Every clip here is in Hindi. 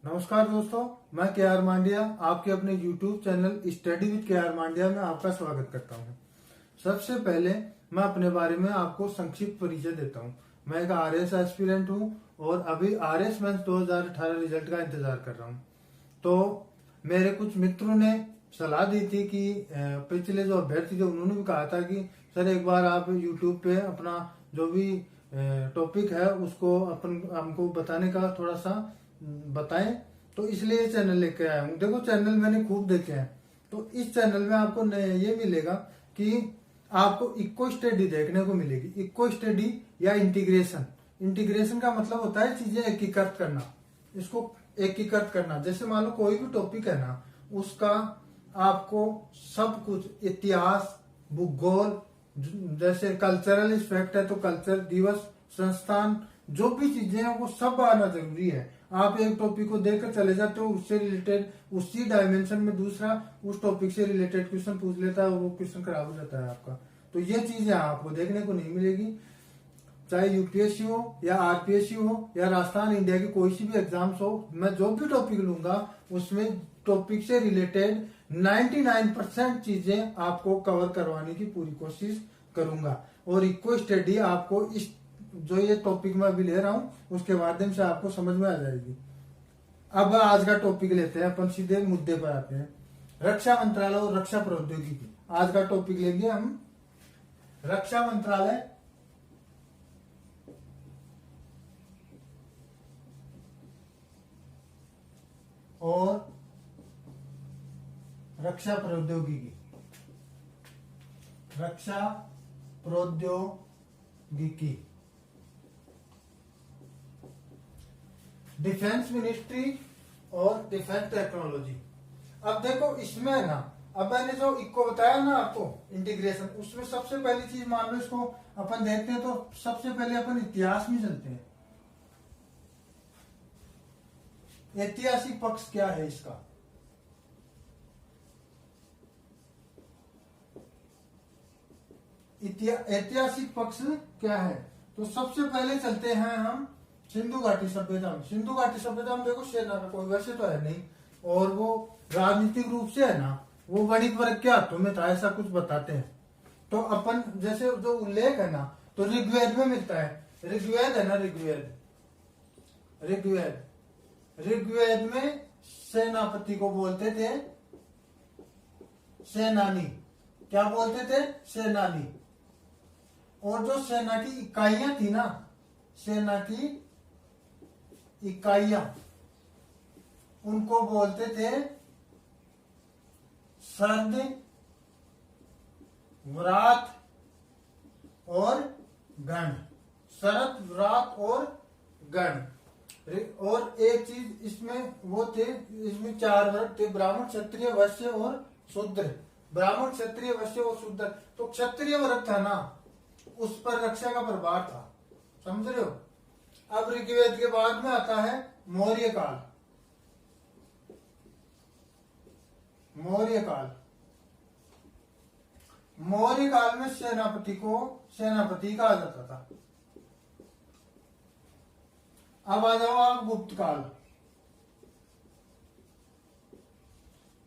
नमस्कार दोस्तों, मैं के आर मांडिया आपके अपने YouTube चैनल स्टडी विद के आर मांडिया में आपका स्वागत करता हूं। सबसे पहले मैं अपने बारे में आपको संक्षिप्त परिचय देता हूं। मैं एक आरएस एस्पिरेंट हूं और अभी आरएस मेंस 2018 रिजल्ट का इंतजार कर रहा हूं। तो मेरे कुछ मित्रों ने सलाह दी थी कि पिछले जो अभ्यर्थी थे उन्होंने भी कहा था कि सर एक बार आप YouTube पे अपना जो भी टॉपिक है उसको अपन हमको बताने का थोड़ा सा बताएं। तो इसलिए चैनल लेके आया हूँ। देखो चैनल मैंने खूब देखे हैं। तो इस चैनल में आपको ये मिलेगा कि आपको इको स्टडी देखने को मिलेगी। इको स्टडी या इंटीग्रेशन। इंटीग्रेशन का मतलब होता है चीजें एकीकृत करना, इसको एकीकृत करना। जैसे मान लो कोई भी टॉपिक है ना, उसका आपको सब कुछ इतिहास, भूगोल, जैसे कल्चरल एस्पेक्ट है तो कल्चर, दिवस, संस्थान, जो भी चीजें हैं वो सब आना जरूरी है। आप एक टॉपिक को देखकर चले जाते हो, उससे रिलेटेड उसी डायमेंशन में दूसरा उस टॉपिक से रिलेटेड क्वेश्चन पूछ लेता है, वो क्वेश्चन खराब हो जाता है आपका। तो ये चीजें आपको देखने को नहीं मिलेगी, चाहे यूपीएससी हो या आरपीएससी हो या राजस्थान इंडिया की कोई सी भी एग्जाम्स हो। मैं जो भी टॉपिक लूंगा उसमें टॉपिक से रिलेटेड 99% चीजें आपको कवर करवाने की पूरी कोशिश करूंगा। और इको स्टडी आपको इस जो ये टॉपिक मैं अभी ले रहा हूं उसके माध्यम से आपको समझ में आ जाएगी। अब आज का टॉपिक लेते हैं, अपन सीधे मुद्दे पर आते हैं। रक्षा मंत्रालय और रक्षा प्रौद्योगिकी। आज का टॉपिक लेंगे हम रक्षा मंत्रालय और रक्षा प्रौद्योगिकी। रक्षा प्रौद्योगिकी, डिफेंस मिनिस्ट्री और डिफेंस टेक्नोलॉजी। अब देखो इसमें है ना, अब मैंने जो इको बताया ना आपको इंटीग्रेशन, उसमें सबसे पहली चीज मान लो इसको अपन देखते हैं तो सबसे पहले अपन इतिहास में चलते हैं। ऐतिहासिक पक्ष क्या है इसका? ऐतिहासिक पक्ष क्या है? तो सबसे पहले चलते हैं हम सिंधु घाटी सभ्यता में। सिंधु घाटी सभ्यता में देखो सेना का कोई वैसे तो है नहीं, और वो राजनीतिक रूप से है ना, वो वणिक वर्ग के हाथों में था, ऐसा कुछ बताते हैं। तो अपन जैसे जो उल्लेख है ना, तो ऋग्वेद में मिलता है। ऋग्वेद है ना, ऋग्वेद में सेनापति को बोलते थे सेनानी। क्या बोलते थे? सेनानी। और जो सेना की इकाइयां थी ना, सेना की इकाइयां, उनको बोलते थे सर्द, व्रात और गण। शरद, व्रात और गण। और एक चीज इसमें वो थे, इसमें 4 वर्ग थे, ब्राह्मण, क्षत्रिय, वैश्य और शूद्र। ब्राह्मण, क्षत्रिय, वैश्य और शूद्र। तो क्षत्रिय वर्ग था ना, उस पर रक्षा का प्रभार था। समझ रहे हो? अब ऋग्वेद के बाद में आता है मौर्य काल। मौर्य काल, मौर्य काल में सेनापति को सेनापति कहा जाता था। अब आ जाओ आप गुप्त काल।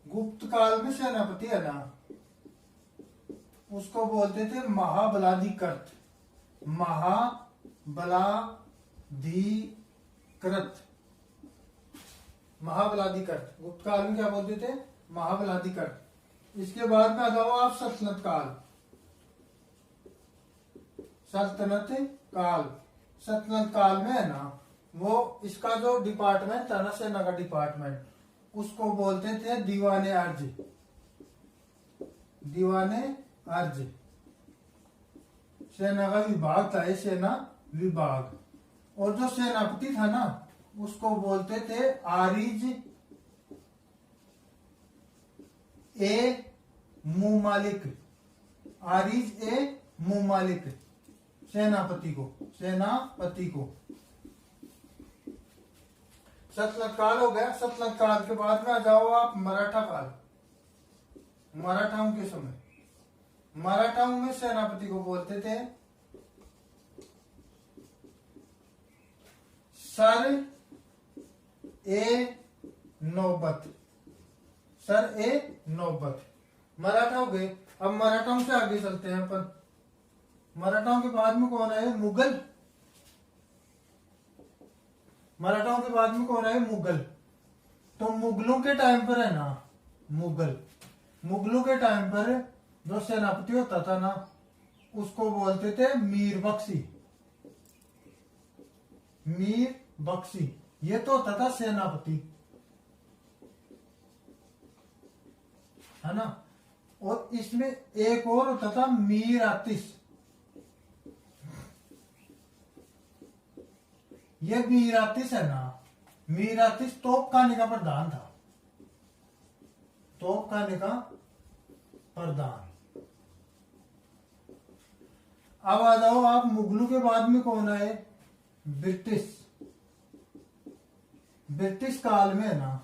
गुप्त काल में सेनापति है ना, उसको बोलते थे महाबलाधिकृत। महाबलाधिकृत। गुप्त काल में क्या बोलते थे? महाबलाधिकृत। इसके बाद में आ जाओ आप सल्तनत काल। सल्तनत काल में है ना, वो इसका जो डिपार्टमेंट था ना, सेना का डिपार्टमेंट, उसको बोलते थे दीवाने अर्ज। दीवाने अर्ज सेना का विभाग था, ये सेना विभाग। और जो सेनापति था ना, उसको बोलते थे आरिज ए मुमालिक। आरिज ए मुमालिक, सेनापति को। सल्तनत काल हो गया। सल्तनत काल के बाद में आ जाओ आप मराठा काल। मराठाओं के समय, मराठाओं में सेनापति को बोलते थे सर ए नौबत, सर ए नौबत। मराठा हो गए। अब मराठाओं से आगे चलते हैं अपन। मराठाओं के बाद में कौन आए? मुगल। मराठाओं के बाद में कौन आए? मुगल। तो मुगलों के टाइम पर है ना, मुगलों के टाइम पर जो सेनापति होता था ना, उसको बोलते थे मीर बख्शी। मीर बख्शी ये तो होता था सेनापति, है ना। और इसमें एक और होता था मीर आतिश। ये मीर आतिश है ना, मीर आतिश तोप खाने का प्रधान था, तोप खाने का प्रधान। अब आ जाओ आप, मुगलों के बाद में कौन आए? ब्रिटिश। ब्रिटिश काल में ना,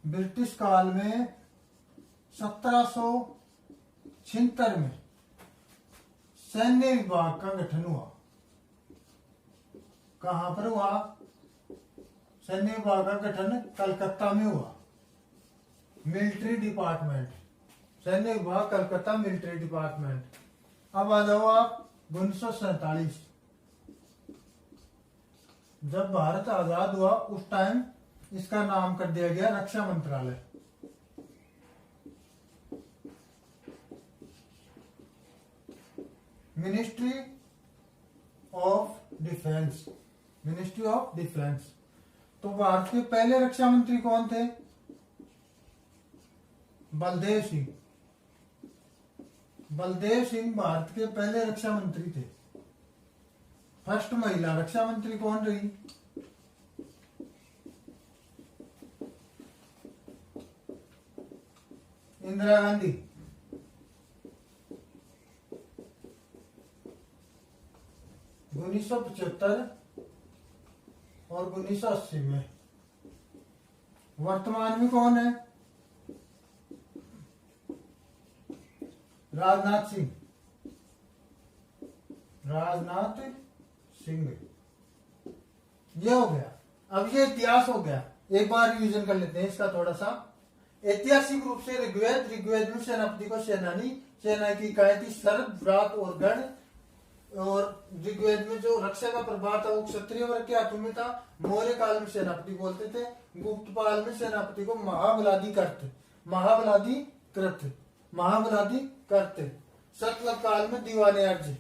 ब्रिटिश काल में 1776 में सैन्य विभाग का गठन हुआ। कहां पर हुआ? सैन्य विभाग का गठन कलकत्ता में हुआ। मिलिट्री डिपार्टमेंट, सैन्य विभाग कलकत्ता मिलिट्री डिपार्टमेंट। अब आ जाओ आप 1947, जब भारत आजाद हुआ उस टाइम इसका नाम कर दिया गया रक्षा मंत्रालय। Ministry of defence, ministry of defence. तो भारत के पहले रक्षा मंत्री कौन थे? बलदेव सिंह। बलदेव सिंह भारत के पहले रक्षा मंत्री थे। फर्स्ट महिला रक्षा मंत्री कौन रही? इंदिरा गांधी। उन्नीस सौ 75 और 1980 में। वर्तमान में कौन है? राजनाथ सिंह। राजनाथ सिंह। ये हो गया। अब ये इतिहास हो गया, एक बार रिवीजन कर लेते हैं इसका थोड़ा सा। ऐतिहासिक रूप से ऋग्वेद, ऋग्वेद में सेनापति को सेनानी, सेना की इकाई थी शरद, व्रात और गण। और ऋग्वेद में जो रक्षा का प्रभाव था वो क्षत्रिय वर्ग के हाथों में था। मौर्य काल में सेनापति बोलते थे। गुप्त काल में सेनापति को महाबलादि करते, महाबलादि कृत, महाबलादि करते। सतलज काल में दीवाने अर्ज,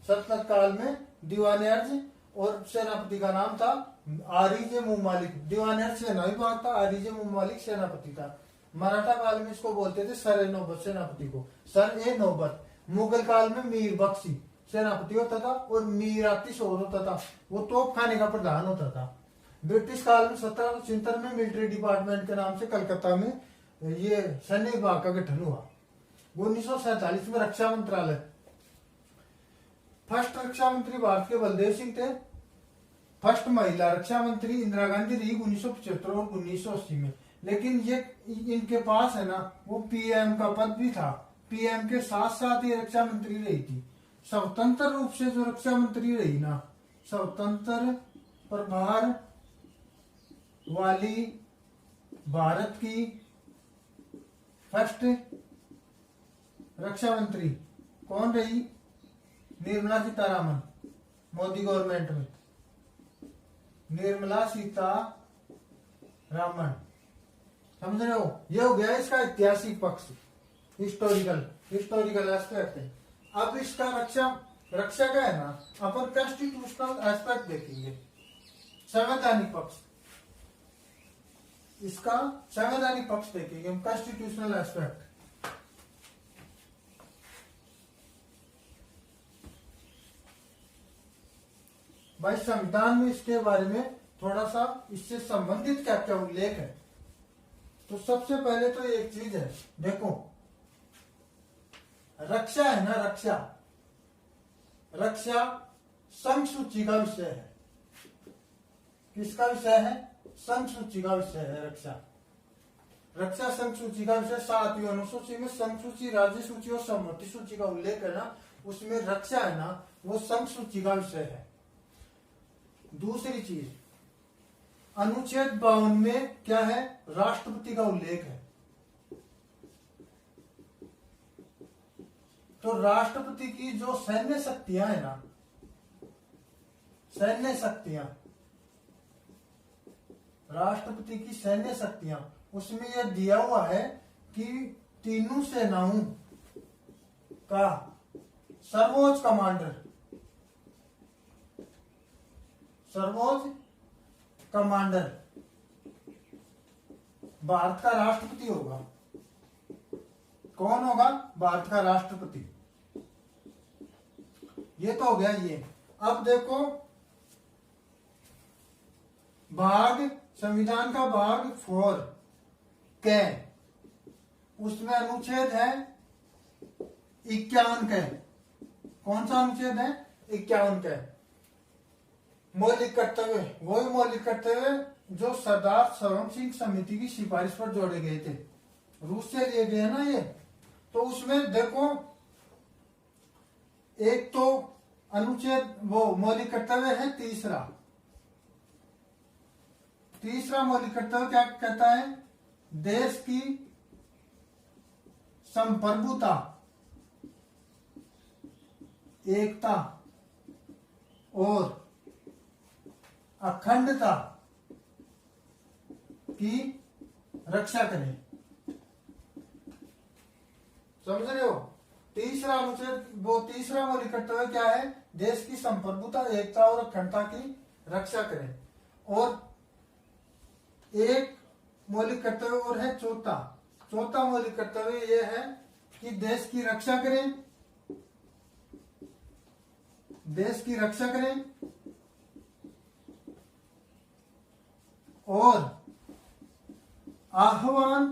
सतलज काल में दीवाने अर्ज। और सेनापति का नाम था आरिजे मुमालिक। दीवाने अर्ज सेना विभाग था, आरिजे मुमालिक सेनापति था। मराठा काल में इसको बोलते थे सर ए नौबत, सेनापति को सर ए नौबत। मुगल काल में मीर बख्शी सेनापति होता था और मीर आतिश और होता था, वो तोप खाने का प्रधान होता था। ब्रिटिश काल में 1776 में मिलिट्री डिपार्टमेंट के नाम से कलकत्ता में ये सैन्य विभाग का गठन हुआ। 1947 में रक्षा मंत्रालय। फर्स्ट रक्षा मंत्री भारत के बलदेव सिंह थे। फर्स्ट महिला रक्षा मंत्री इंदिरा गांधी रही 1975 और 1980 में। लेकिन ये इनके पास है ना वो पीएम का पद भी था। पीएम के साथ साथ ये रक्षा मंत्री रही थी। स्वतंत्र रूप से जो रक्षा मंत्री रही ना, स्वतंत्र प्रभार वाली भारत की फर्स्ट रक्षा मंत्री कौन रही? निर्मला सीतारामन। मोदी गवर्नमेंट में निर्मला सीतारामन। समझ रहे हो? ये हो गया इसका ऐतिहासिक पक्ष, हिस्टोरिकल एस्पेक्ट है। अब इसका रक्षा का है ना अपन कॉन्स्टिट्यूशनल एस्पेक्ट देखेंगे, संवैधानिक पक्ष। इसका संवैधानिक पक्ष देखेंगे हम, कॉन्स्टिट्यूशनल एस्पेक्ट। भाई संविधान में इसके बारे में थोड़ा सा इससे संबंधित क्या क्या उल्लेख है। तो सबसे पहले तो एक चीज है, देखो रक्षा है ना, रक्षा संघ सूची का विषय है। किसका विषय है? संघ सूची का विषय है रक्षा संघ सूची का विषय। 7वीं अनुसूची में संघ सूची, राज्य सूची और सम्मति सूची का उल्लेख है ना, उसमें रक्षा है ना वो संघ सूची का विषय है। दूसरी चीज, अनुच्छेद 52 में क्या है, राष्ट्रपति का उल्लेख है। तो राष्ट्रपति की जो सैन्य शक्तियां है ना, सैन्य शक्तियां, राष्ट्रपति की सैन्य शक्तियां, उसमें यह दिया हुआ है कि तीनों सेनाओं का सर्वोच्च कमांडर, सर्वोच्च कमांडर भारत का राष्ट्रपति होगा। कौन होगा, भारत का राष्ट्रपति। ये तो हो गया ये। अब देखो भाग, संविधान का भाग 4 के, उसमें अनुच्छेद है 51 के। कौन सा अनुच्छेद है, 51 के। मौलिक कर्तव्य, वही मौलिक कर्तव्य जो सरदार सर्वम सिंह समिति की सिफारिश पर जोड़े गए थे, रूस से लिए गए ना ये। तो उसमें देखो एक तो अनुच्छेद, वो मौलिक कर्तव्य है तीसरा मौलिक कर्तव्य क्या कहता है, देश की संप्रभुता, एकता और अखंडता की रक्षा करें। समझ रहे हो, तीसरा अनुच्छेद, वो तीसरा मौलिक कर्तव्य क्या है, देश की संप्रभुता, एकता और अखंडता की रक्षा करें। और एक मौलिक कर्तव्य और है चौथा मौलिक कर्तव्य यह है कि देश की रक्षा करें, देश की रक्षा करें और आह्वान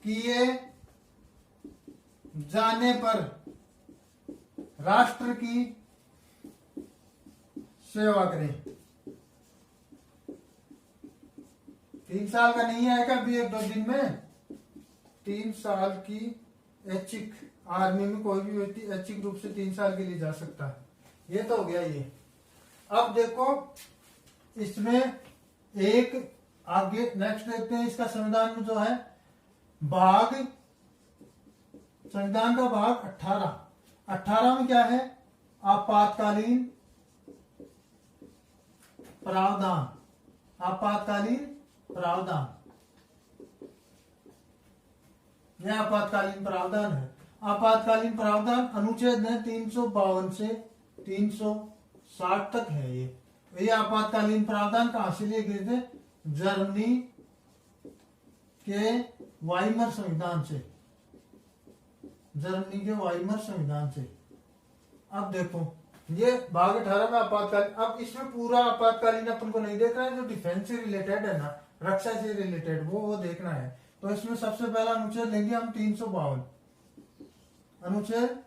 किए जाने पर राष्ट्र की सेवा करें। 3 साल का नहीं आएगा अभी 1-2 दिन में, 3 साल की ऐच्छिक, आर्मी में कोई भी व्यक्ति ऐच्छिक रूप से 3 साल के लिए जा सकता है। ये तो हो गया ये। अब देखो इसमें एक आगे नेक्स्ट देखते हैं, इसका संविधान में जो है भाग, संविधान का भाग 18 में क्या है, आपातकालीन प्रावधान, आपातकालीन प्रावधान, यह आपातकालीन प्रावधान है। आपातकालीन प्रावधान अनुच्छेद है 352 से 360 तक है। ये आपातकालीन प्रावधान कहां से लिए गए थे, जर्मनी के वाइमर संविधान से, जर्मनी के वाइमर संविधान से। अब देखो ये भाग 18 में आपातकालीन, अब इसमें पूरा आपातकालीन अपन को नहीं देख रहा है, जो डिफेंस से रिलेटेड है ना, रक्षा से रिलेटेड, वो देखना है। तो इसमें सबसे पहला अनुच्छेद लेंगे हम 352, अनुच्छेद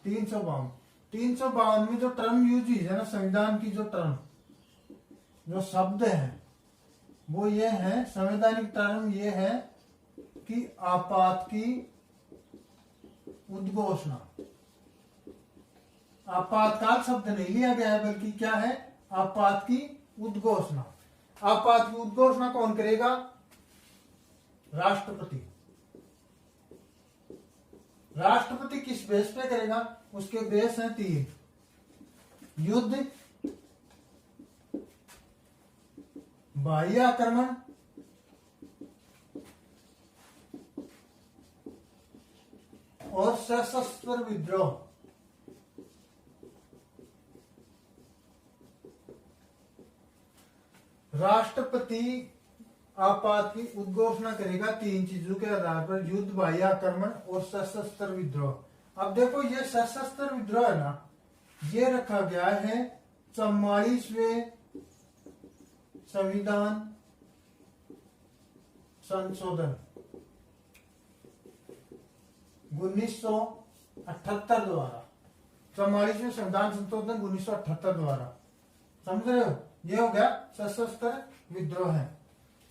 352 में जो टर्म यूज है ना, संविधान की जो टर्म, जो शब्द है वो ये है, संवैधानिक टर्म ये है कि आपात की उद्घोषणा। आपातकाल शब्द नहीं लिया गया है, बल्कि क्या है, आपात की उद्घोषणा। आपात की उद्घोषणा कौन करेगा, राष्ट्रपति। राष्ट्रपति किस बेस पे करेगा, उसके बेस हैं 3, युद्ध, बाह्य आक्रमण और सशस्त्र विद्रोह। राष्ट्रपति आपात की उद्घोषणा करेगा 3 चीजों के आधार पर, युद्ध, बाह्य आक्रमण और सशस्त्र विद्रोह। अब देखो ये सशस्त्र विद्रोह है ना, ये रखा गया है 44वें संविधान संशोधन 1978 द्वारा, 44वें संविधान संशोधन 1978 द्वारा। समझ रहे हो, ये हो गया सशस्त्र विद्रोह है।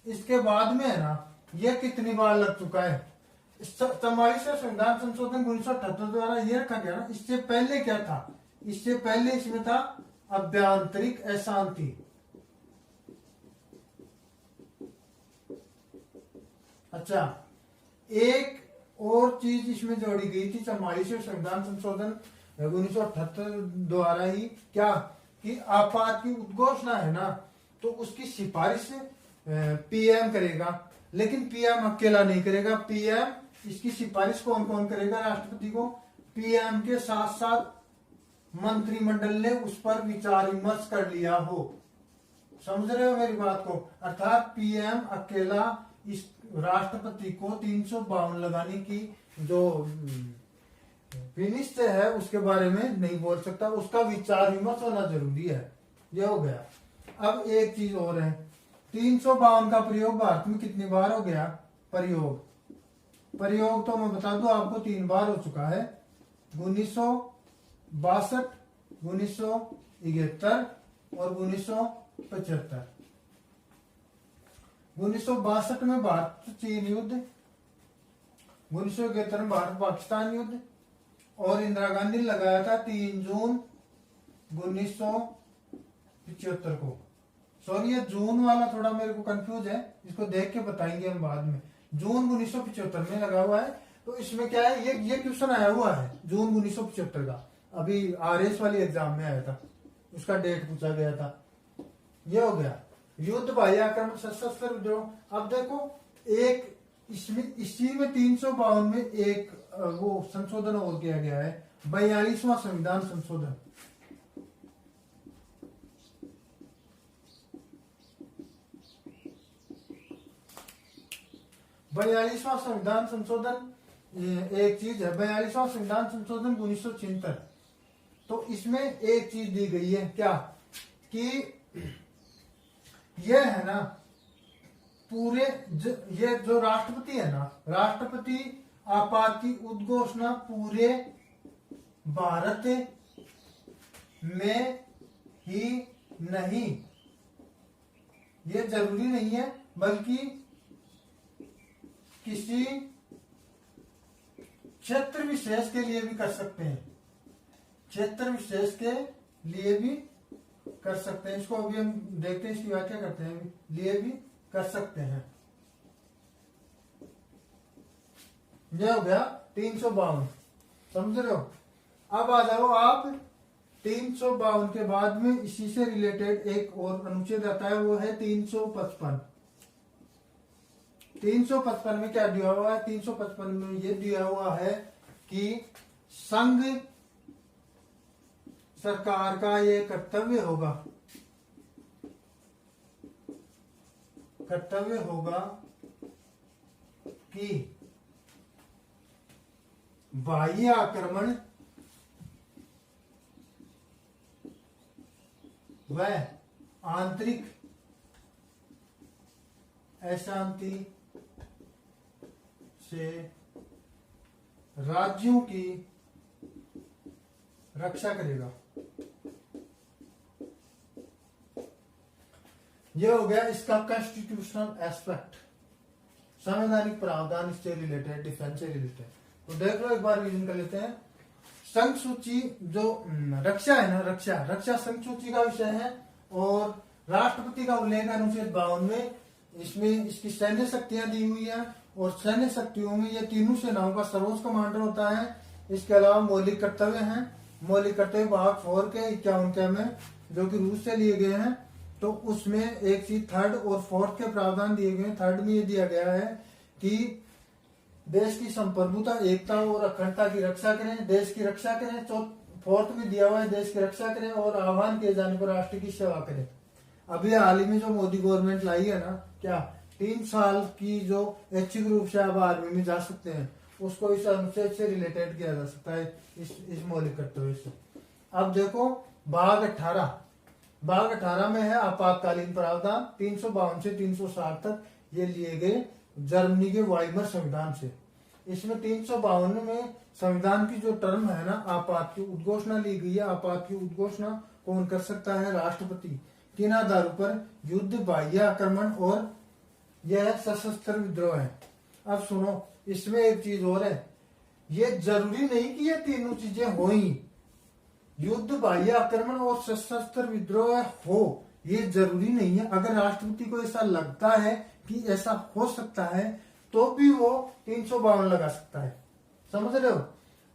इसके बाद में है ना, ये कितनी बार लग चुका है, 44वें संविधान संशोधन 1978 द्वारा ये रखा गया ना। इससे पहले क्या था, इससे पहले इसमें था आभ्यंतरिक अशांति, अच्छा, एक और चीज इसमें जोड़ी गई थी 44वें संविधान संशोधन 1978 द्वारा ही, क्या कि आपात की उद्घोषणा है ना, तो उसकी सिफारिश पीएम करेगा, लेकिन पीएम अकेला नहीं करेगा। पीएम इसकी सिफारिश कौन कौन करेगा राष्ट्रपति को? पीएम के साथ साथ मंत्रिमंडल ने उस पर विचार विमर्श कर लिया हो। समझ रहे हो मेरी बात को? अर्थात पीएम अकेला इस राष्ट्रपति को 352 लगाने की जो विनिश्चय है उसके बारे में नहीं बोल सकता, उसका विचार विमर्श होना जरूरी है। ये हो गया। अब एक चीज और है, 352 का प्रयोग भारत में कितनी बार हो गया? प्रयोग तो मैं बता दूं आपको 3 बार हो चुका है, 1962, 1971 और 1975। 1962 में भारत चीन युद्ध, 1971 में भारत पाकिस्तान युद्ध, और इंदिरा गांधी ने लगाया था 3 जून 1975 को। सॉरी, ये जून वाला थोड़ा मेरे को कंफ्यूज है, इसको देख के बताएंगे हम बाद में। जून 1975 में लगा हुआ है, तो इसमें क्या है, ये क्वेश्चन आया हुआ है जून 1975 का, अभी आरएस वाली एग्जाम में आया था, उसका डेट पूछा गया था। ये हो गया युद्ध, बाह्य आक्रमण, सशस्त्र विद्रोह। अब देखो, एक इसमें इसी में 352 में एक वो संशोधन और किया गया है, 42वां संविधान संशोधन। बयालीसवां संविधान संशोधन एक चीज है, 42वां संविधान संशोधन 1976। तो इसमें एक चीज दी गई है, क्या कि यह है ना, पूरे ये जो राष्ट्रपति है ना, राष्ट्रपति आपात की उद्घोषणा पूरे भारत में ही नहीं, ये जरूरी नहीं है, बल्कि किसी क्षेत्र विशेष के लिए भी कर सकते हैं, क्षेत्र विशेष के लिए भी कर सकते हैं। इसको अभी हम देखते हैं, इसकी व्याख्या करते हैं, लिए भी कर सकते हैं। यह हो गया 352, समझ रहे हो? अब आ जाओ आप 352 के बाद में इसी से रिलेटेड एक और अनुच्छेद आता है, वो है 355। 355 में क्या दिया हुआ है? 355 में ये दिया हुआ है कि संघ सरकार का ये कर्तव्य होगा कि बाह्य आक्रमण व आंतरिक अशांति से राज्यों की रक्षा करेगा। यह हो गया इसका कॉन्स्टिट्यूशनल एस्पेक्ट, संवैधानिक प्रावधान इससे रिलेटेड, डिफेंस से रिलेटेड। तो देख लो, एक बार रिवीजन कर लेते हैं। संघ सूची जो रक्षा है ना, रक्षा संघ सूची का विषय है, और राष्ट्रपति का उल्लेख अनुच्छेद 52 में, इसमें इसकी सैन्य शक्तियां दी हुई है, और सैन्य शक्तियों में ये तीनों सेनाओं का सर्वोच्च कमांडर होता है। इसके अलावा मौलिक कर्तव्य हैं, मौलिक कर्तव्य भाग 4 के 51 में, जो कि रूस से लिए गए हैं। तो उसमें एक चीज 3rd और 4th के प्रावधान दिए गए हैं। 3rd में ये दिया गया है कि देश की संप्रभुता, एकता और अखंडता की रक्षा करें, देश की रक्षा करें। 4th में दिया हुआ है देश की रक्षा करें और आह्वान किए जाने पर राष्ट्र की सेवा करें। अभी हाल ही में जो मोदी गवर्नमेंट लाई है ना, क्या 3 साल की जो ऐच्छिक रूप से आप आर्मी में जा सकते हैं, उसको इस अनुच्छेद से रिलेटेड किया जा सकता है, इस मौलिक कर्तव्य से। अब देखो भाग 18 में है आपातकालीन प्रावधान, 352 से 360 तक ये लिए गए जर्मनी के वाइमर संविधान से। इसमें 352 में संविधान की जो टर्म है ना, आपात की उद्घोषणा ली गई है। आपात की उद्घोषणा कौन कर सकता है? राष्ट्रपति। 3 आधारों पर, युद्ध, बाह्य आक्रमण और यह सशस्त्र विद्रोह है। अब सुनो, इसमें एक चीज और है, ये जरूरी नहीं कि ये तीनों चीजें हो ही, युद्ध, बाह्य आक्रमण और सशस्त्र विद्रोह हो, ये जरूरी नहीं है। अगर राष्ट्रपति को ऐसा लगता है कि ऐसा हो सकता है, तो भी वो 352 लगा सकता है। समझ रहे हो।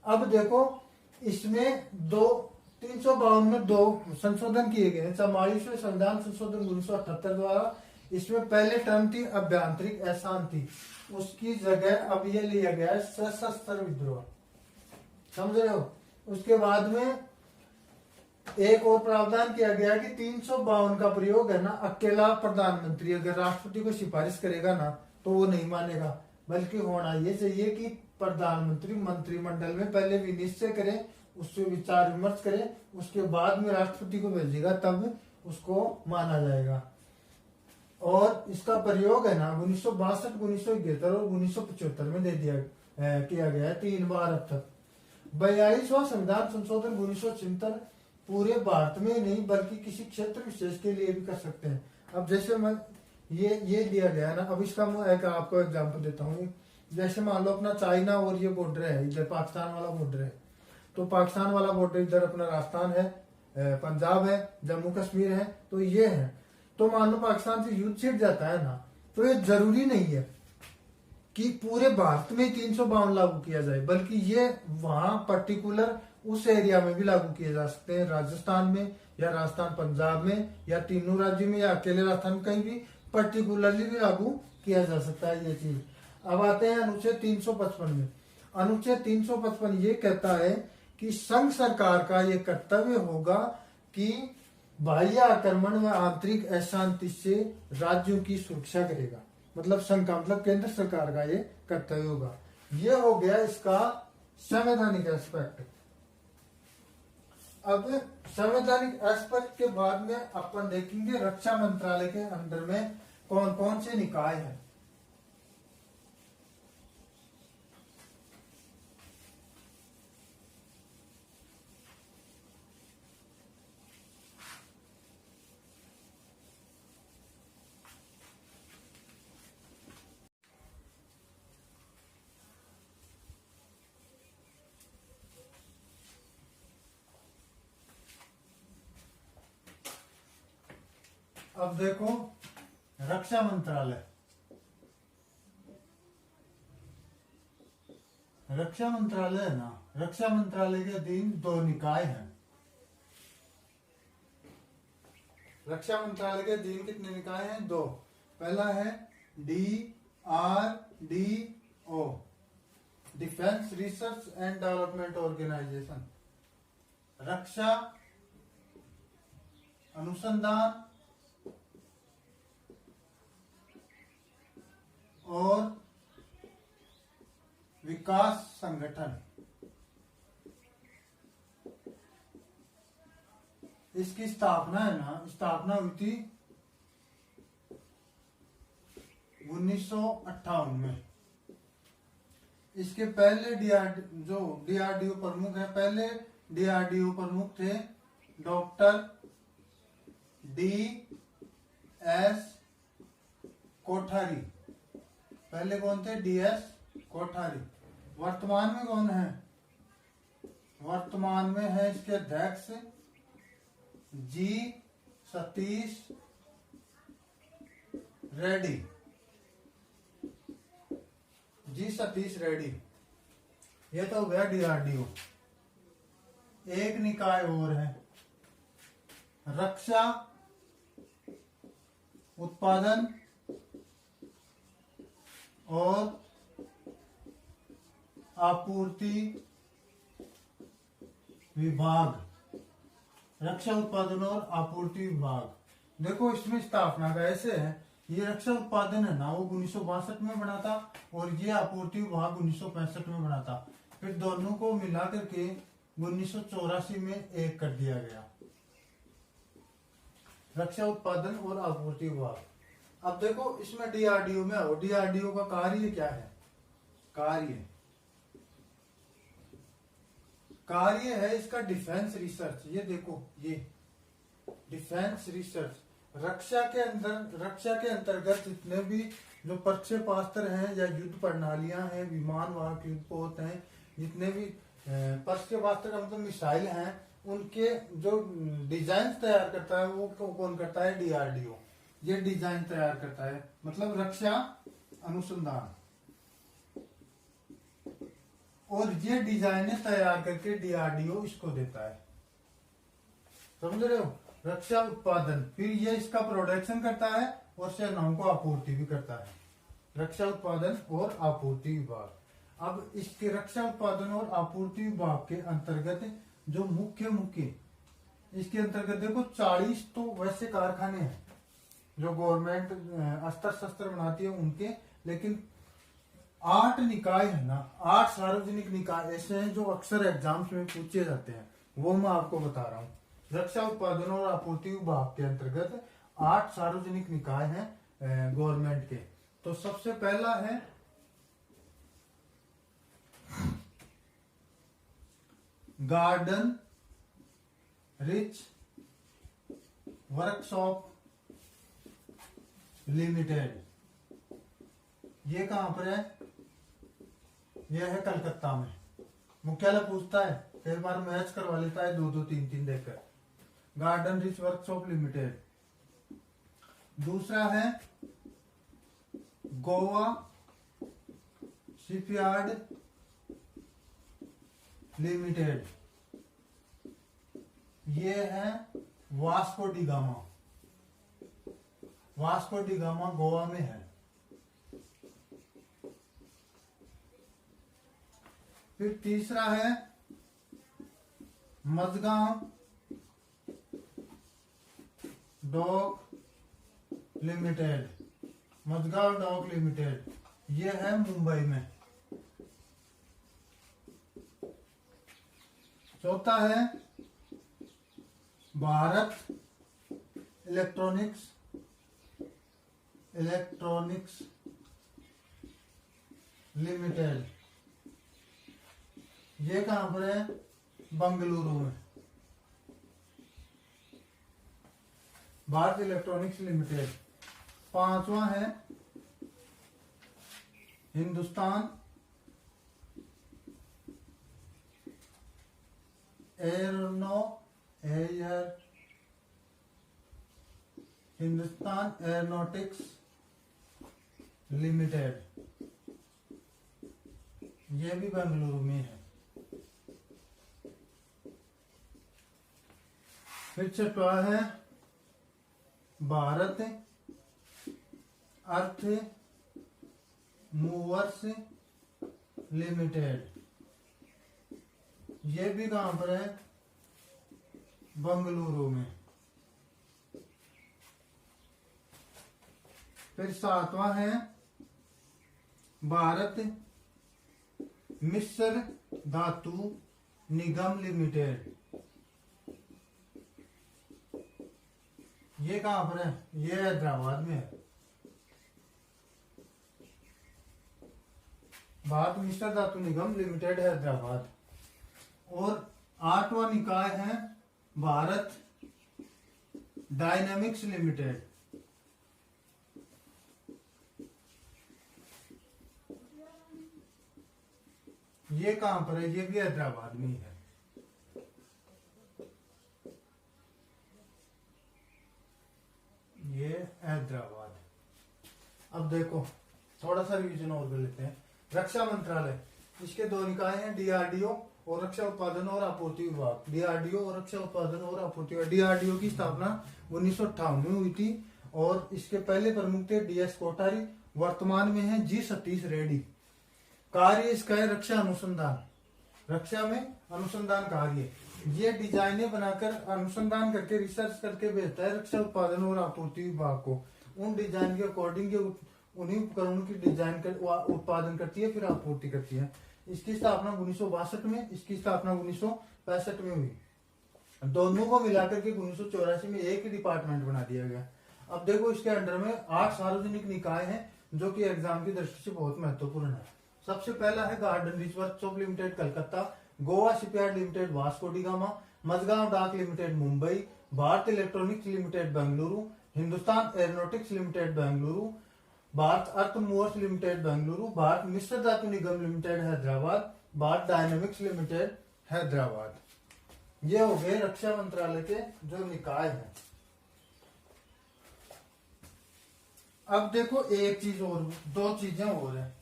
अब देखो इसमें 352 में 2 संशोधन किए गए हैं। 44वें संविधान संशोधन 1978 द्वारा इसमें पहले टर्म थी अभ्यंतरिक अशांति, उसकी जगह अब ये लिया गया है सशस्त्र विद्रोह। समझ रहे हो। उसके बाद में एक और प्रावधान किया गया कि 352 का प्रयोग है ना, अकेला प्रधानमंत्री अगर राष्ट्रपति को सिफारिश करेगा ना तो वो नहीं मानेगा, बल्कि होना ये चाहिए कि प्रधानमंत्री मंत्रिमंडल में पहले विनिश्चय करे, उससे विचार विमर्श करे, उसके बाद में राष्ट्रपति को भेजेगा, तब उसको माना जाएगा। और इसका प्रयोग है ना 1962, 1971 और 1975 में दे दिया किया गया है 3 बार अब तक। 42वां संविधान संशोधन 1976 पूरे भारत में नहीं बल्कि किसी क्षेत्र विशेष के लिए भी कर सकते हैं। अब जैसे मैं ये दिया गया है ना, अब इसका मैं एक आपको एग्जांपल देता हूँ। जैसे मान लो अपना चाइना और ये बॉर्डर है, इधर पाकिस्तान वाला बॉर्डर है, तो पाकिस्तान वाला बॉर्डर इधर अपना राजस्थान है, पंजाब है, जम्मू कश्मीर है, तो ये है। तो मान लो पाकिस्तान से युद्ध छिड़ जाता है ना, तो ये जरूरी नहीं है कि पूरे भारत में 352 लागू किया जाए, बल्कि ये वहां पर्टिकुलर उस एरिया में भी लागू किए जा सकते हैं, राजस्थान में या राजस्थान पंजाब में या तीनों राज्यों में या अकेले राजस्थान में कहीं भी पर्टिकुलरली भी लागू किया जा सकता है ये चीज। अब आते हैं अनुच्छेद 355 में। अनुच्छेद 355 ये कहता है कि संघ सरकार का ये कर्तव्य होगा कि बाह्य आक्रमण व आंतरिक अशांति से राज्यों की सुरक्षा करेगा। मतलब संघ का मतलब केंद्र सरकार का ये कर्तव्य होगा। ये हो गया इसका संवैधानिक एस्पेक्ट। अब संवैधानिक एस्पेक्ट के बाद में अपन देखेंगे रक्षा मंत्रालय के अंदर में कौन कौन से निकाय हैं। अब देखो रक्षा मंत्रालय, रक्षा मंत्रालय है ना, रक्षा मंत्रालय के अधीन 2 निकाय हैं। रक्षा मंत्रालय के अधीन कितने निकाय हैं? 2। पहला है DRDO, defence research and development organisation, रक्षा अनुसंधान और विकास संगठन। इसकी स्थापना है ना, स्थापना हुई थी 1958 में। इसके पहले डीआरडीओ प्रमुख है, पहले डीआरडीओ प्रमुख थे डॉक्टर DS कोठारी। पहले कौन थे? DS कोठारी। वर्तमान में कौन है? वर्तमान में है इसके अध्यक्ष G सतीश रेड्डी। G सतीश रेड्डी। ये तो हो गया डीआरडीओ। एक निकाय और है, रक्षा उत्पादन और आपूर्ति विभाग। रक्षा उत्पादन और आपूर्ति विभाग। देखो इसमें स्थापना का ऐसे है, ये रक्षा उत्पादन है ना वो 1962 में बना था और ये आपूर्ति विभाग 1965 में बना था। फिर दोनों को मिला करके 1984 में एक कर दिया गया, रक्षा उत्पादन और आपूर्ति विभाग। अब देखो इसमें डीआरडीओ में आओ, डीआरडीओ का कार्य क्या है? कार्य है इसका डिफेंस रिसर्च। ये देखो ये डिफेंस रिसर्च, रक्षा के अंतर्गत जितने भी जो प्रक्षेपास्त्र हैं या युद्ध प्रणालियां हैं, विमान वाहक युद्धपोत हैं, जितने भी प्रक्षेपास्त्र का मतलब मिसाइल हैं, उनके जो डिजाइन तैयार करता है वो कौन करता है? डीआरडीओ। ये डिजाइन तैयार करता है, मतलब रक्षा अनुसंधान। और ये डिजाइने तैयार करके डीआरडीओ इसको देता है। समझ रहे हो? रक्षा उत्पादन, फिर ये इसका प्रोडक्शन करता है और सेनाओं को आपूर्ति भी करता है। रक्षा उत्पादन और आपूर्ति विभाग। अब इसके रक्षा उत्पादन और आपूर्ति विभाग के अंतर्गत जो मुख्य इसके अंतर्गत देखो 40 तो वैसे कारखाने हैं जो गवर्नमेंट अस्त्र शस्त्र बनाती है उनके, लेकिन 8 निकाय है ना, 8 सार्वजनिक निकाय ऐसे हैं जो अक्सर एग्जाम्स में पूछे जाते हैं, वो मैं आपको बता रहा हूँ। रक्षा उत्पादन और आपूर्ति विभाग के अंतर्गत 8 सार्वजनिक निकाय हैं गवर्नमेंट के। तो सबसे पहला है गार्डन रिच वर्कशॉप लिमिटेड। ये कहां पर है? यह है कलकत्ता में। मुख्यालय पूछता है, कई बार मैच करवा लेता है 2-2, 3-3 देकर। Garden Reach workshop limited. दूसरा है गोवा शिपयार्ड लिमिटेड। ये है वास्को डी गामा। वास्को डी गामा गोवा में है। फिर तीसरा है Mazagon dock limited. Mazagon dock limited ये है मुंबई में। चौथा है भारत इलेक्ट्रॉनिक्स लिमिटेड। ये कहां पर है? बंगलुरु में। Bharat Electronics limited. पांचवा है हिंदुस्तान एरोनॉटिक्स लिमिटेड। ये भी बेंगलुरु में है। फिर छठवा है भारत अर्थ मूवर्स लिमिटेड। ये भी कहां पर है? बंगलुरु में। फिर सातवां है भारत मिश्र धातु निगम लिमिटेड। ये कहां पर है? ये हैदराबाद में है। भारत मिश्र धातु निगम लिमिटेड हैदराबाद। और 8वां निकाय है भारत डायनामिक्स लिमिटेड। ये कहां पर है? ये भी हैदराबाद में ही है। ये हैदराबाद। अब देखो थोड़ा सा रिवीजन और कर लेते हैं। रक्षा मंत्रालय, इसके 2 निकाय हैं, डीआरडीओ और रक्षा उत्पादन और आपूर्ति विभाग। डीआरडीओ और रक्षा उत्पादन और आपूर्ति विभाग। डीआरडीओ की स्थापना 1958 में हुई थी और इसके पहले प्रमुख थे डीएस कोठारी। वर्तमान में है जी सतीश रेड्डी। कार्य इसका है रक्षा अनुसंधान। रक्षा में अनुसंधान कार्य। ये डिजाइने बनाकर अनुसंधान करके रिसर्च करके भेजता है रक्षा उत्पादन और आपूर्ति विभाग को। उन डिजाइन के अकॉर्डिंग उन्हीं उपकरणों की डिजाइन कर उत्पादन करती है, फिर आपूर्ति करती है। इसकी स्थापना 1962 में, इसकी स्थापना 1965 में हुई। दोनों को मिलाकर के 1984 में एक ही डिपार्टमेंट बना दिया गया। अब देखो इसके अंडर में 8 सार्वजनिक निकाय हैं जो कि एग्जाम की दृष्टि से बहुत महत्वपूर्ण है। सबसे पहला है Garden Reach workshop Limited Calcutta, Goa shipyard Limited Vasco D Gama, Mazagon Dock Limited Mumbai, Bharat Electronics Limited Bengaluru, Hindustan Aeronautics Limited Bengaluru, Bharat Earth Movers Limited Bengaluru, Bharat Mishra Dhatu Nigam Limited Hyderabad, Bharat Dynamics Limited Hyderabad. ये हो गए रक्षा मंत्रालय के जो निकाय हैं। अब देखो एक चीज और, 2 चीजें और है।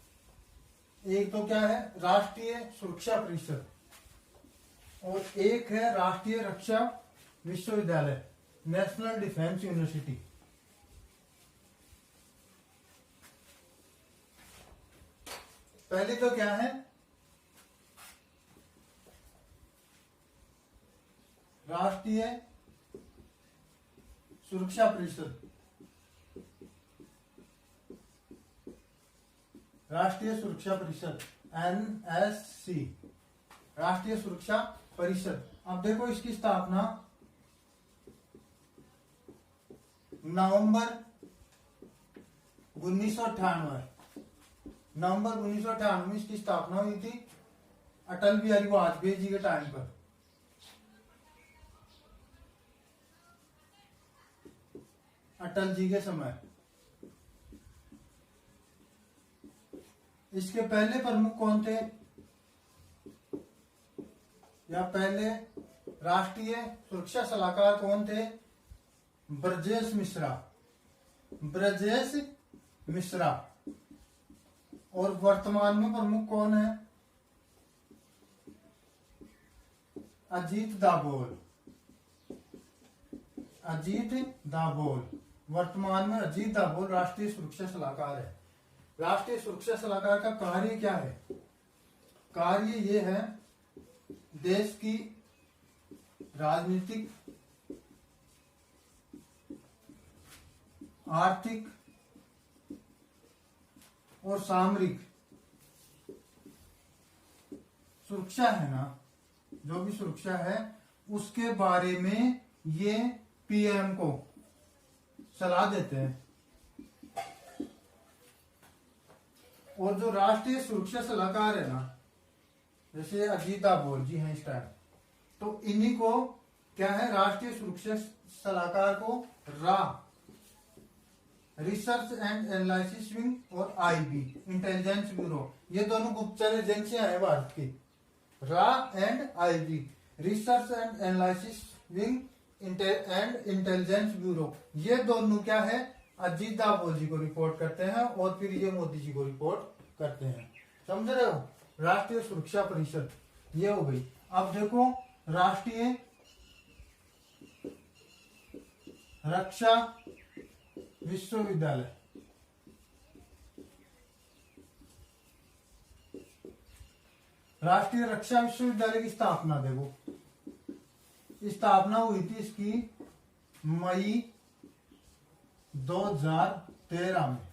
एक तो क्या है राष्ट्रीय सुरक्षा परिषद और एक है राष्ट्रीय रक्षा विश्वविद्यालय, नेशनल डिफेंस यूनिवर्सिटी। पहले तो क्या है राष्ट्रीय सुरक्षा परिषद, राष्ट्रीय सुरक्षा परिषद NSC, राष्ट्रीय सुरक्षा परिषद। अब देखो इसकी स्थापना नवंबर 1998, नवंबर 1998 में इसकी स्थापना हुई थी अटल बिहारी वाजपेयी जी के टाइम पर। अटल जी के समय। इसके पहले प्रमुख कौन थे, या पहले राष्ट्रीय सुरक्षा सलाहकार कौन थे, ब्रजेश मिश्रा, ब्रजेश मिश्रा। और वर्तमान में प्रमुख कौन है, अजीत दाभोल, अजीत दाभोल। वर्तमान में अजीत दाभोल राष्ट्रीय सुरक्षा सलाहकार है। राष्ट्रीय सुरक्षा सलाहकार का कार्य क्या है, कार्य ये है देश की राजनीतिक, आर्थिक और सामरिक सुरक्षा है ना, जो भी सुरक्षा है उसके बारे में ये पीएम को सलाह देते हैं। और जो राष्ट्रीय सुरक्षा सलाहकार है ना, जैसे अजीत दाभोल जी हैं इस टाइम, तो इन्हीं को क्या है राष्ट्रीय सुरक्षा सलाहकार को रा, रिसर्च एंड एनालिसिस विंग और आईबी, इंटेलिजेंस ब्यूरो, ये दोनों गुप्तचर एजेंसियां हैं भारत की। रा and IB, research and analysis wing and intelligence bureau, ये दोनों क्या है अजीत दाभोल जी को रिपोर्ट करते हैं और फिर ये मोदी जी को रिपोर्ट करते हैं। समझ रहे हो, राष्ट्रीय सुरक्षा परिषद ये हो गई। अब देखो राष्ट्रीय रक्षा विश्वविद्यालय, राष्ट्रीय रक्षा विश्वविद्यालय की स्थापना देखो, स्थापना हुई थी इसकी मई 2013 में।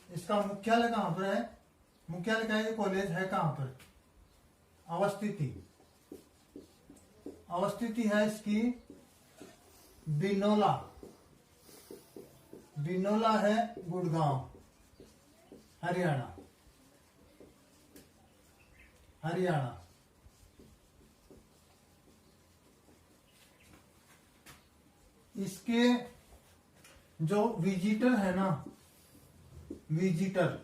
इसका मुख्यालय कहां पर है, मुख्यालय का ये कॉलेज है कहां पर, अवस्थिति, अवस्थिति है इसकी बिनोला, बिनोला है गुड़गांव, हरियाणा, हरियाणा। इसके जो विजिटर है ना, विजिटर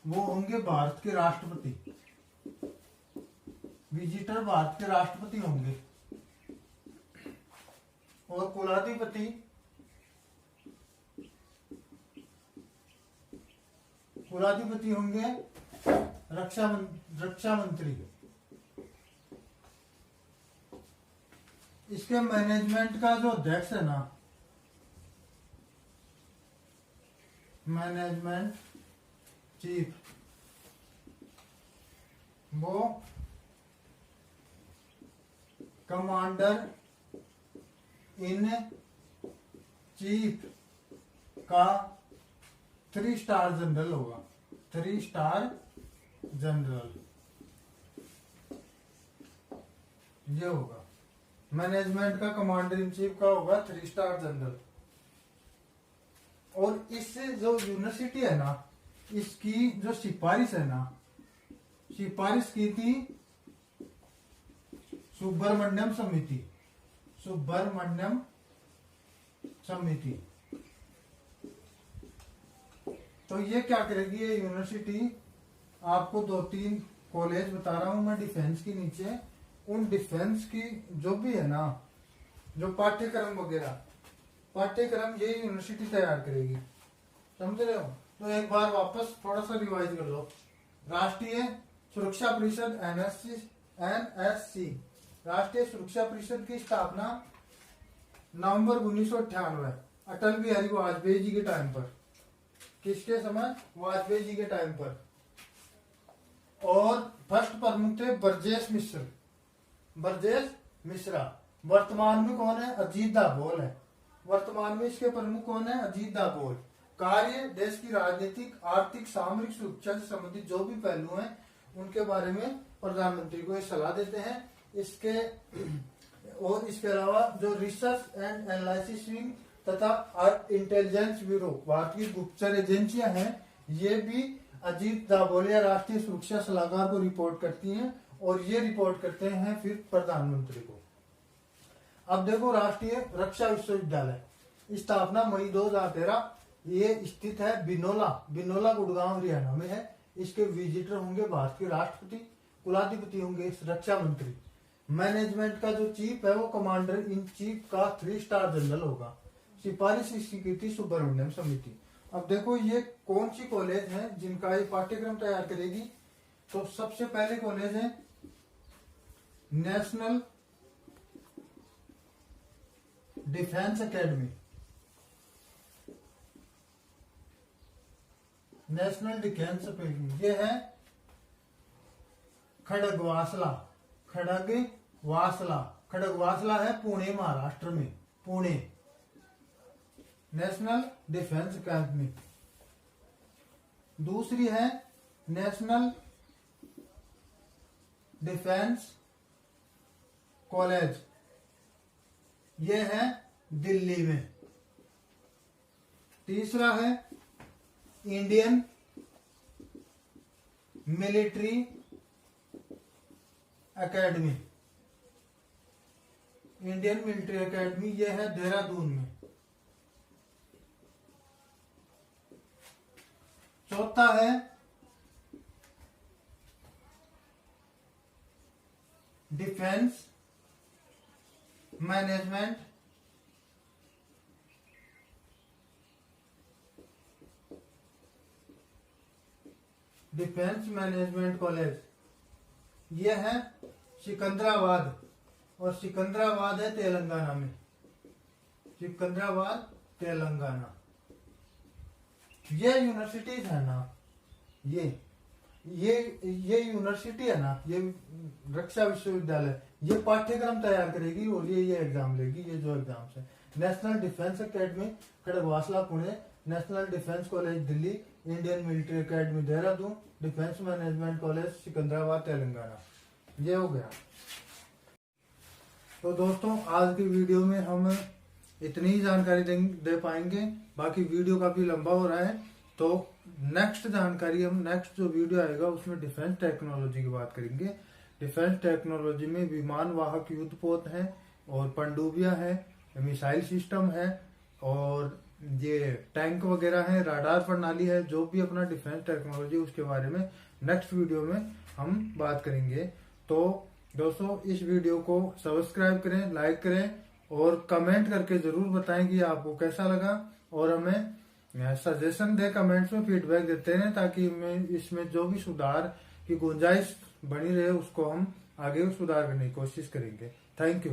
वो होंगे भारत के राष्ट्रपति, विजिटर भारत के राष्ट्रपति होंगे। और कुलाधिपति कुलाधिपति होंगे रक्षा मंत्री। इसके मैनेजमेंट का जो अध्यक्ष है ना, मैनेजमेंट चीफ, वो कमांडर इन चीफ का 3 स्टार जनरल होगा, 3 स्टार जनरल ये होगा। मैनेजमेंट का कमांडर इन चीफ का होगा 3 स्टार जनरल। और इससे जो यूनिवर्सिटी है ना, इसकी जो सिफारिश है ना, सिफारिश की थी सुब्रमण्यम समिति, सुब्रमण्यम समिति। तो ये क्या करेगी, ये यूनिवर्सिटी आपको 2-3 कॉलेज बता रहा हूं मैं डिफेंस की नीचे, उन डिफेंस की जो भी है ना, जो पाठ्यक्रम वगैरह, पाठ्यक्रम ये यूनिवर्सिटी तैयार करेगी। समझ रहे हो, तो एक बार वापस थोड़ा सा रिवाइज कर लो। राष्ट्रीय सुरक्षा परिषद एनएससी राष्ट्रीय सुरक्षा परिषद की स्थापना नवंबर 1998 अटल बिहारी वाजपेयी जी के टाइम पर। किसके समय? वाजपेयी जी के टाइम पर। और फर्स्ट प्रमुख थे ब्रजेश मिश्रा। वर्तमान में कौन है? अजीत दाभोल है। वर्तमान में इसके प्रमुख कौन है? अजीत दाभोल। कार्य देश की राजनीतिक, आर्थिक, सामरिक सुरक्षा से संबंधित जो भी पहलू हैं उनके बारे में प्रधानमंत्री को सलाह देते हैं। इसके अलावा जो रिसर्च एंड एनालिसिस विंग तथा इंटेलिजेंस ब्यूरो, भारतीय गुप्तचर एजेंसियां हैं, ये भी अजीत दाभोल या राष्ट्रीय सुरक्षा सलाहकार को रिपोर्ट करती हैं और ये रिपोर्ट करते हैं फिर प्रधानमंत्री को। अब देखो, राष्ट्रीय रक्षा विश्वविद्यालय स्थापना मई 2013। ये स्थित है बिनोला गुड़गांव हरियाणा में है। इसके विजिटर होंगे भारत के राष्ट्रपति, कुलाधिपति होंगे रक्षा मंत्री। मैनेजमेंट का जो चीफ है वो कमांडर इन चीफ का 3 स्टार जनरल होगा। सिफारिश स्वीकृति सुब्रमण्यम समिति। अब देखो, ये कौन सी कॉलेज है जिनका ये पाठ्यक्रम तैयार करेगी? तो सबसे पहले कॉलेज है national defence academy. National defence academy ये है खड़गवासला है पुणे, महाराष्ट्र में। Pune national defence academy. दूसरी है नेशनल डिफेंस कॉलेज, ये है दिल्ली में। तीसरा है Indian military academy. Indian military academy ये है देहरादून में। चौथा है डिफेंस मैनेजमेंट कॉलेज, ये है सिकंदराबाद, और सिकंदराबाद है तेलंगाना में। सिकंदराबाद तेलंगाना। ये यूनिवर्सिटीज है ना, ये यूनिवर्सिटी है ना, ये रक्षा विश्वविद्यालय, ये पाठ्यक्रम तैयार करेगी और ये एग्जाम लेगी। ये जो एग्जाम्स है, national defence academy Khadakwasla Pune, national defence college Delhi, Indian military academy Dehradun, defence management college Secunderabad Telangana. ये हो गया। तो दोस्तों, आज की वीडियो में हम इतनी ही जानकारी दे पाएंगे। बाकी वीडियो काफी लंबा हो रहा है, तो नेक्स्ट जानकारी हम नेक्स्ट जो वीडियो आएगा उसमें डिफेंस टेक्नोलॉजी की बात करेंगे। डिफेंस टेक्नोलॉजी में विमान वाहक युद्धपोत है और पनडुब्बियां है, मिसाइल सिस्टम है और ये टैंक वगैरह है, राडार प्रणाली है। जो भी अपना डिफेंस टेक्नोलॉजी उसके बारे में नेक्स्ट वीडियो में हम बात करेंगे। तो दोस्तों, इस वीडियो को सब्सक्राइब करें, लाइक करें और कमेंट करके जरूर बताएं कि आपको कैसा लगा, और हमें सजेशन दे, कमेंट्स में फीडबैक देते रहें ताकि इसमें जो भी सुधार की गुंजाइश बनी रहे उसको हम आगे सुधार करने की कोशिश करेंगे। Thank you.